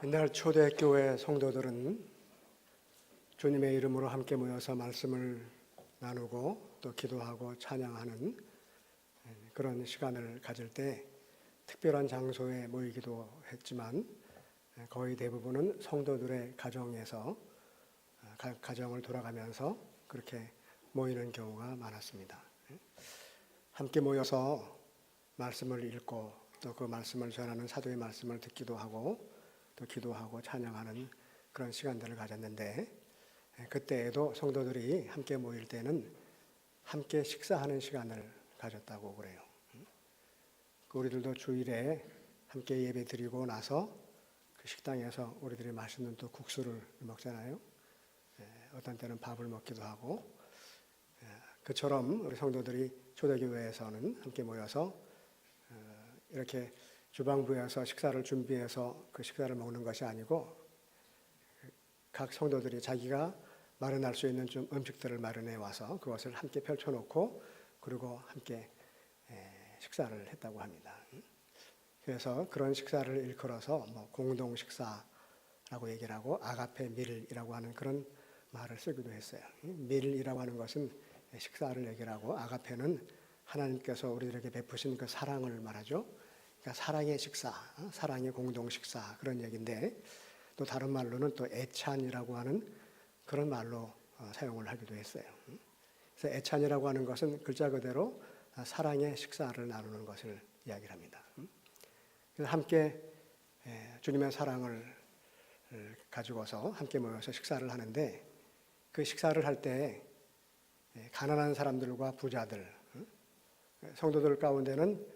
옛날 초대교회 성도들은 주님의 이름으로 함께 모여서 말씀을 나누고 또 기도하고 찬양하는 그런 시간을 가질 때 특별한 장소에 모이기도 했지만 거의 대부분은 성도들의 가정에서 가정을 돌아가면서 그렇게 모이는 경우가 많았습니다. 함께 모여서 말씀을 읽고 또 그 말씀을 전하는 사도의 말씀을 듣기도 하고 또 기도하고 찬양하는 그런 시간들을 가졌는데, 그때에도 성도들이 함께 모일 때는 함께 식사하는 시간을 가졌다고 그래요. 우리들도 주일에 함께 예배 드리고 나서 그 식당에서 우리들이 맛있는 또 국수를 먹잖아요. 어떤 때는 밥을 먹기도 하고, 그처럼 우리 성도들이 초대교회에서는 함께 모여서 이렇게 주방부에서 식사를 준비해서 그 식사를 먹는 것이 아니고 각 성도들이 자기가 마련할 수 있는 좀 음식들을 마련해 와서 그것을 함께 펼쳐놓고 그리고 함께 식사를 했다고 합니다. 그래서 그런 식사를 일컬어서 공동 식사라고 얘기를 하고 아가페 밀이라고 하는 그런 말을 쓰기도 했어요. 밀이라고 하는 것은 식사를 얘기를 하고 아가페는 하나님께서 우리들에게 베푸신 그 사랑을 말하죠. 그러니까 사랑의 식사, 사랑의 공동 식사 그런 얘기인데, 또 다른 말로는 또 애찬이라고 하는 그런 말로 사용을 하기도 했어요. 그래서 애찬이라고 하는 것은 글자 그대로 사랑의 식사를 나누는 것을 이야기를 합니다. 그래서 함께 주님의 사랑을 가지고서 함께 모여서 식사를 하는데, 그 식사를 할 때 가난한 사람들과 부자들, 성도들 가운데는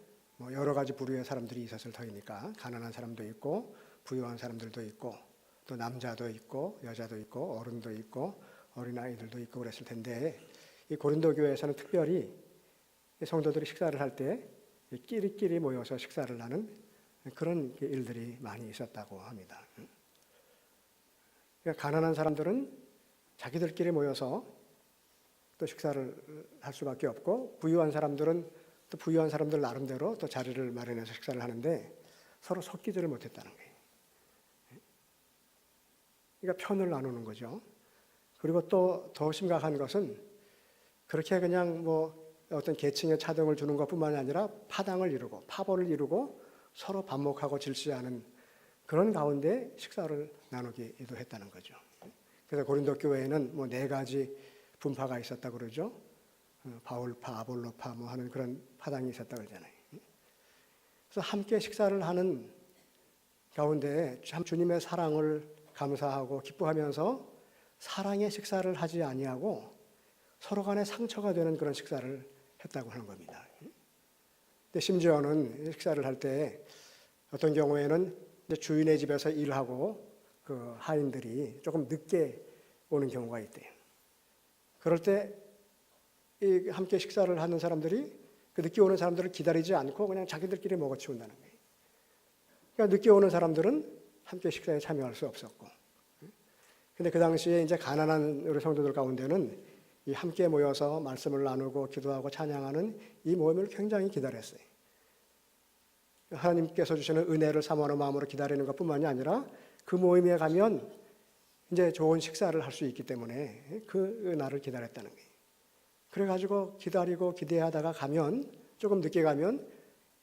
여러 가지 부류의 사람들이 있었을 터이니까 가난한 사람도 있고 부유한 사람들도 있고 또 남자도 있고 여자도 있고 어른도 있고 어린아이들도 있고 그랬을 텐데, 이 고린도 교회에서는 특별히 성도들이 식사를 할 때 끼리끼리 모여서 식사를 하는 그런 일들이 많이 있었다고 합니다. 그러니까 가난한 사람들은 자기들끼리 모여서 또 식사를 할 수밖에 없고, 부유한 사람들은 또 부유한 사람들 나름대로 또 자리를 마련해서 식사를 하는데 서로 섞이지를 못했다는 거예요. 그러니까 편을 나누는 거죠. 그리고 또 더 심각한 것은 그렇게 그냥 어떤 계층의 차등을 두는 것뿐만이 아니라 파당을 이루고 파벌을 이루고 서로 반목하고 질시하는 그런 가운데 식사를 나누기도 했다는 거죠. 그래서 고린도 교회에는 4가지 분파가 있었다 그러죠. 바울파, 아볼로파 하는 그런 파당이 있었다 그러잖아요. 그래서 함께 식사를 하는 가운데 참 주님의 사랑을 감사하고 기뻐하면서 사랑의 식사를 하지 아니하고 서로 간에 상처가 되는 그런 식사를 했다고 하는 겁니다. 근데 심지어는 식사를 할 때 어떤 경우에는 주인의 집에서 일하고 그 하인들이 조금 늦게 오는 경우가 있대요. 그럴 때 함께 식사를 하는 사람들이 그 늦게 오는 사람들을 기다리지 않고 그냥 자기들끼리 먹어치운다는 거예요. 그러니까 늦게 오는 사람들은 함께 식사에 참여할 수 없었고, 근데 그 당시에 이제 가난한 우리 성도들 가운데는 이 함께 모여서 말씀을 나누고 기도하고 찬양하는 이 모임을 굉장히 기다렸어요. 하나님께서 주시는 은혜를 사모하는 마음으로 기다리는 것뿐만이 아니라 그 모임에 가면 이제 좋은 식사를 할 수 있기 때문에 그 날을 기다렸다는 거예요. 그래가지고 기다리고 기대하다가 가면, 조금 늦게 가면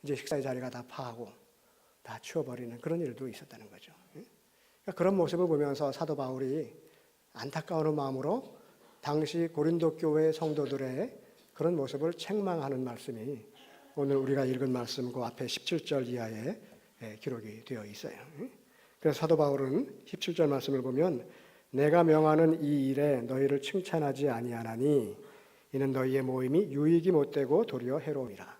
이제 식사의 자리가 다 파하고 다 치워버리는 그런 일도 있었다는 거죠. 그러니까 그런 모습을 보면서 사도 바울이 안타까운 마음으로 당시 고린도 교회 성도들의 그런 모습을 책망하는 말씀이 오늘 우리가 읽은 말씀 그 앞에 17절 이하에 기록이 되어 있어요. 그래서 사도 바울은 17절 말씀을 보면 내가 명하는 이 일에 너희를 칭찬하지 아니하나니 이는 너희의 모임이 유익이 못되고 도리어 해로움이라.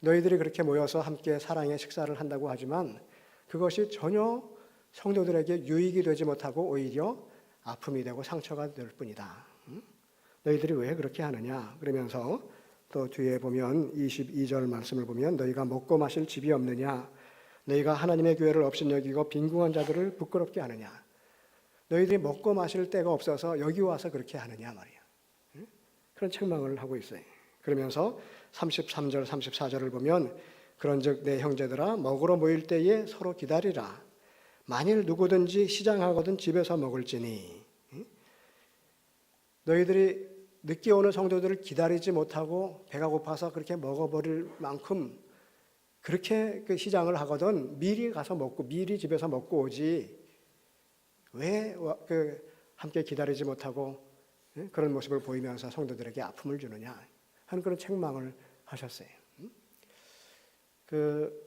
너희들이 그렇게 모여서 함께 사랑의 식사를 한다고 하지만 그것이 전혀 성도들에게 유익이 되지 못하고 오히려 아픔이 되고 상처가 될 뿐이다. 너희들이 왜 그렇게 하느냐? 그러면서 또 뒤에 보면 22절 말씀을 보면 너희가 먹고 마실 집이 없느냐? 너희가 하나님의 교회를 업신여기고 빈궁한 자들을 부끄럽게 하느냐? 너희들이 먹고 마실 데가 없어서 여기 와서 그렇게 하느냐 말이야. 그런 책망을 하고 있어요. 그러면서 33절, 34절을 보면 그런즉 내 형제들아 먹으러 모일 때에 서로 기다리라. 만일 누구든지 시장하거든 집에서 먹을지니. 너희들이 늦게 오는 성도들을 기다리지 못하고 배가 고파서 그렇게 먹어버릴 만큼 그렇게 그 시장을 하거든 미리 가서 먹고 미리 집에서 먹고 오지. 왜 함께 기다리지 못하고 그런 모습을 보이면서 성도들에게 아픔을 주느냐 하는 그런 책망을 하셨어요.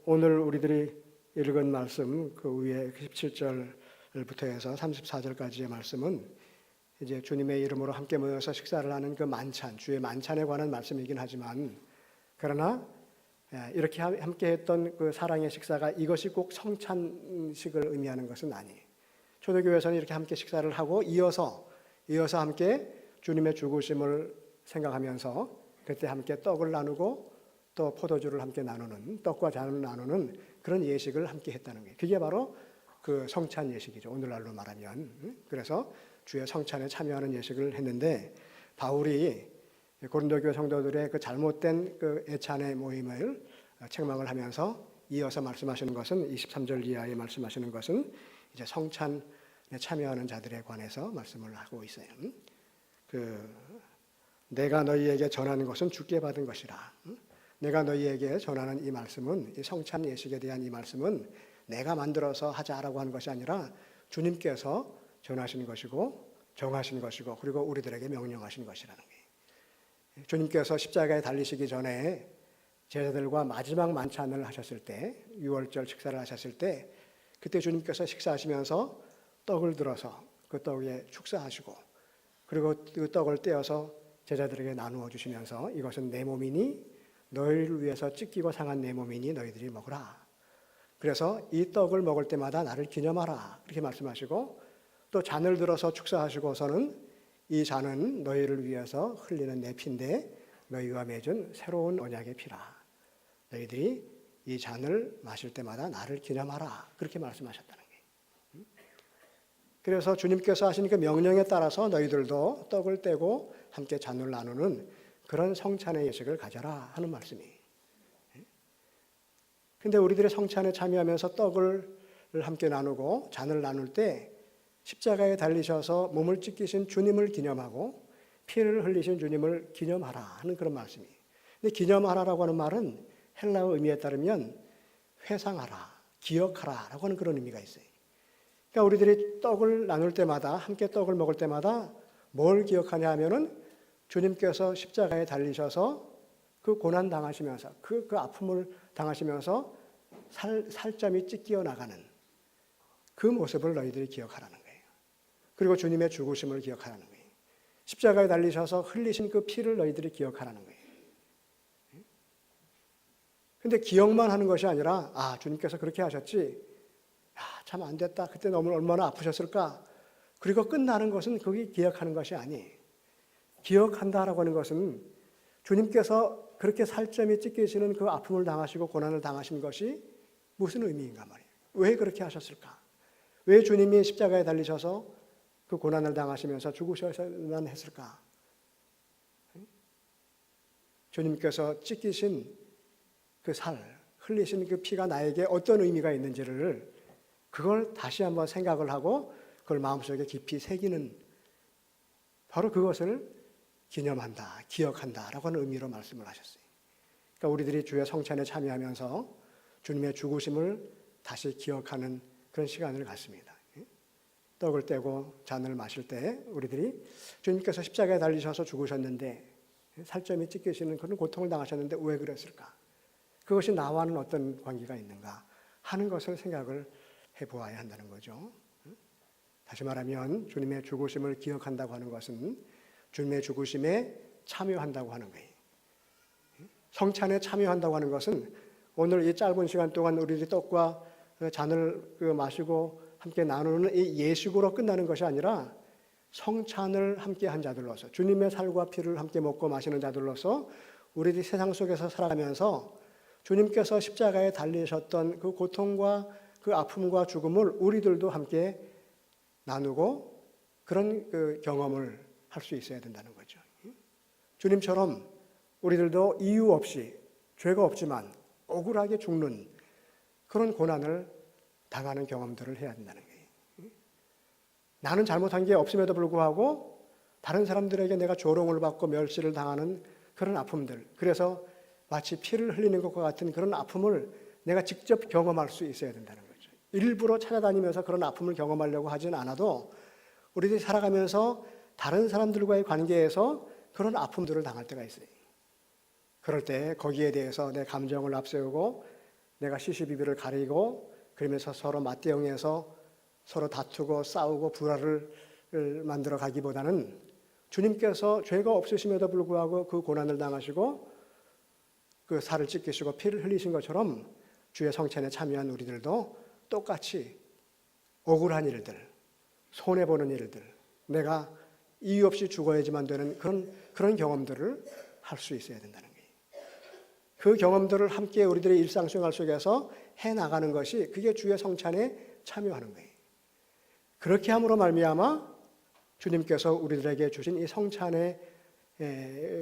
오늘 우리들이 읽은 말씀 그 위에 17절부터 해서 34절까지의 말씀은 이제 주님의 이름으로 함께 모여서 식사를 하는 그 만찬, 주의 만찬에 관한 말씀이긴 하지만 그러나 이렇게 함께 했던 그 사랑의 식사가 이것이 꼭 성찬식을 의미하는 것은 아니에요. 초대교회에서는 이렇게 함께 식사를 하고 이어서 함께 주님의 죽으심을 생각하면서 그때 함께 떡을 나누고 또 포도주를 함께 나누는 떡과 잔을 나누는 그런 예식을 함께 했다는 거예요. 그게 바로 그 성찬 예식이죠. 오늘날로 말하면. 그래서 주의 성찬에 참여하는 예식을 했는데 바울이 고린도 교회 성도들의 그 잘못된 그 애찬의 모임을 책망을 하면서 이어서 말씀하시는 것은 23절 이하에 말씀하시는 것은 이제 성찬에 참여하는 자들에 관해서 말씀을 하고 있어요. 내가 너희에게 전하는 것은 주께 받은 것이라. 내가 너희에게 전하는 이 말씀은 이 성찬 예식에 대한 이 말씀은 내가 만들어서 하자라고 하는 것이 아니라 주님께서 전하신 것이고 정하신 것이고 그리고 우리들에게 명령하신 것이라는 거예요. 주님께서 십자가에 달리시기 전에 제자들과 마지막 만찬을 하셨을 때 6월절 식사를 하셨을 때 그때 주님께서 식사하시면서 떡을 들어서 그 떡에 축사하시고 그리고 그 떡을 떼어서 제자들에게 나누어 주시면서 이것은 내 몸이니 너희를 위해서 찢기고 상한 내 몸이니 너희들이 먹으라. 그래서 이 떡을 먹을 때마다 나를 기념하라. 그렇게 말씀하시고 또 잔을 들어서 축사하시고서는 이 잔은 너희를 위해서 흘리는 내 피인데 너희와 맺은 새로운 언약의 피라. 너희들이 이 잔을 마실 때마다 나를 기념하라. 그렇게 말씀하셨다는 거예요. 그래서 주님께서 하신 그 명령에 따라서 너희들도 떡을 떼고 함께 잔을 나누는 그런 성찬의 예식을 가져라 하는 말씀이에요. 그런데 우리들의 성찬에 참여하면서 떡을 함께 나누고 잔을 나눌 때 십자가에 달리셔서 몸을 찢기신 주님을 기념하고 피를 흘리신 주님을 기념하라 하는 그런 말씀이에요. 근데 기념하라라고 하는 말은 헬라어 의미에 따르면 회상하라, 기억하라라고 하는 그런 의미가 있어요. 그러니까 우리들이 떡을 나눌 때마다 함께 떡을 먹을 때마다 뭘 기억하냐 하면은 주님께서 십자가에 달리셔서 그 고난 당하시면서 그 아픔을 당하시면서 살점이 찢겨 나가는 그 모습을 너희들이 기억하라는 거예요. 그리고 주님의 죽으심을 기억하라는 거예요. 십자가에 달리셔서 흘리신 그 피를 너희들이 기억하라는 거예요. 근데 기억만 하는 것이 아니라 주님께서 그렇게 하셨지. 참 안 됐다. 그때 너무 얼마나 아프셨을까. 그리고 끝나는 것은 그게 기억하는 것이 아니에요. 기억한다라고 하는 것은 주님께서 그렇게 살점이 찢기시는 그 아픔을 당하시고 고난을 당하신 것이 무슨 의미인가 말이에요. 왜 그렇게 하셨을까? 왜 주님이 십자가에 달리셔서 그 고난을 당하시면서 죽으셔야만 했을까? 주님께서 찢기신 그 살, 흘리신 그 피가 나에게 어떤 의미가 있는지를 그걸 다시 한번 생각을 하고 그걸 마음속에 깊이 새기는 바로 그것을 기념한다, 기억한다라고 하는 의미로 말씀을 하셨어요. 그러니까 우리들이 주의 성찬에 참여하면서 주님의 죽으심을 다시 기억하는 그런 시간을 갖습니다. 떡을 떼고 잔을 마실 때 우리들이 주님께서 십자가에 달리셔서 죽으셨는데 살점이 찢기시는 그런 고통을 당하셨는데 왜 그랬을까? 그것이 나와는 어떤 관계가 있는가 하는 것을 생각을 해보아야 한다는 거죠. 다시 말하면 주님의 죽으심을 기억한다고 하는 것은 주님의 죽으심에 참여한다고 하는 거예요. 성찬에 참여한다고 하는 것은 오늘 이 짧은 시간 동안 우리들이 떡과 잔을 마시고 함께 나누는 이 예식으로 끝나는 것이 아니라 성찬을 함께 한 자들로서 주님의 살과 피를 함께 먹고 마시는 자들로서 우리들이 세상 속에서 살아가면서 주님께서 십자가에 달리셨던 그 고통과 그 아픔과 죽음을 우리들도 함께 나누고 그런 그 경험을 할 수 있어야 된다는 거죠. 주님처럼 우리들도 이유 없이 죄가 없지만 억울하게 죽는 그런 고난을 당하는 경험들을 해야 된다는 거예요. 나는 잘못한 게 없음에도 불구하고 다른 사람들에게 내가 조롱을 받고 멸시를 당하는 그런 아픔들, 그래서 마치 피를 흘리는 것과 같은 그런 아픔을 내가 직접 경험할 수 있어야 된다는 거죠. 일부러 찾아다니면서 그런 아픔을 경험하려고 하진 않아도 우리들이 살아가면서 다른 사람들과의 관계에서 그런 아픔들을 당할 때가 있어요. 그럴 때 거기에 대해서 내 감정을 앞세우고 내가 시시비비를 가리고 그러면서 서로 맞대응해서 서로 다투고 싸우고 불화를 만들어 가기보다는 주님께서 죄가 없으심에도 불구하고 그 고난을 당하시고 그 살을 찢기시고 피를 흘리신 것처럼 주의 성찬에 참여한 우리들도 똑같이 억울한 일들, 손해보는 일들, 내가 이유 없이 죽어야지만 되는 그런 경험들을 할 수 있어야 된다는 거예요. 그 경험들을 함께 우리들의 일상생활 속에서 해나가는 것이 그게 주의 성찬에 참여하는 거예요. 그렇게 함으로 말미암아 주님께서 우리들에게 주신 이 성찬에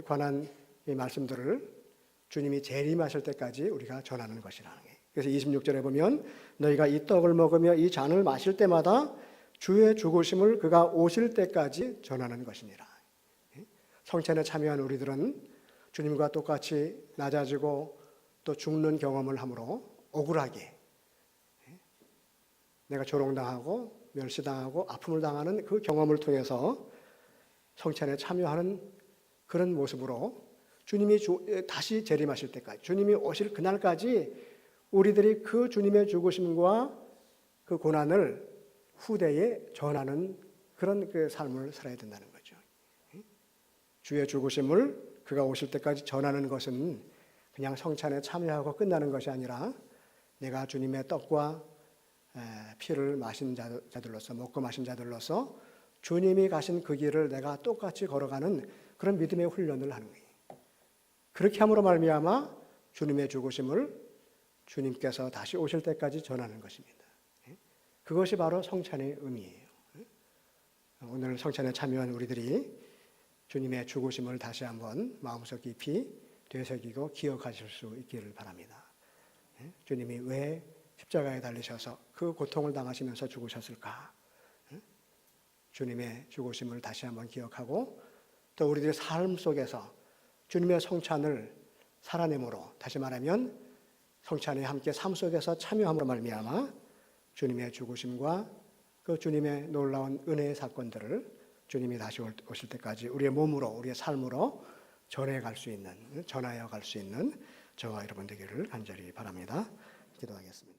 관한 이 말씀들을 주님이 재림하실 때까지 우리가 전하는 것이라는 거예요. 그래서 26절에 보면 너희가 이 떡을 먹으며 이 잔을 마실 때마다 주의 죽으심을 그가 오실 때까지 전하는 것이니라. 성찬에 참여한 우리들은 주님과 똑같이 낮아지고 또 죽는 경험을 함으로 억울하게 내가 조롱당하고 멸시당하고 아픔을 당하는 그 경험을 통해서 성찬에 참여하는 그런 모습으로 주님이 다시 재림하실 때까지, 주님이 오실 그날까지 우리들이 그 주님의 죽으심과 그 고난을 후대에 전하는 그런 그 삶을 살아야 된다는 거죠. 주의 죽으심을 그가 오실 때까지 전하는 것은 그냥 성찬에 참여하고 끝나는 것이 아니라 내가 주님의 떡과 피를 마신 자들로서, 먹고 마신 자들로서 주님이 가신 그 길을 내가 똑같이 걸어가는 그런 믿음의 훈련을 하는 거예요. 그렇게 함으로 말미암아 주님의 죽으심을 주님께서 다시 오실 때까지 전하는 것입니다. 그것이 바로 성찬의 의미예요. 오늘 성찬에 참여한 우리들이 주님의 죽으심을 다시 한번 마음속 깊이 되새기고 기억하실 수 있기를 바랍니다. 주님이 왜 십자가에 달리셔서 그 고통을 당하시면서 죽으셨을까? 주님의 죽으심을 다시 한번 기억하고 또 우리들의 삶 속에서 주님의 성찬을 살아내므로, 다시 말하면 성찬에 함께 삶 속에서 참여함으로 말미암아 주님의 죽으심과 그 주님의 놀라운 은혜의 사건들을 주님이 다시 오실 때까지 우리의 몸으로, 우리의 삶으로 전하여 갈 수 있는 저와 여러분 되기를 간절히 바랍니다. 기도하겠습니다.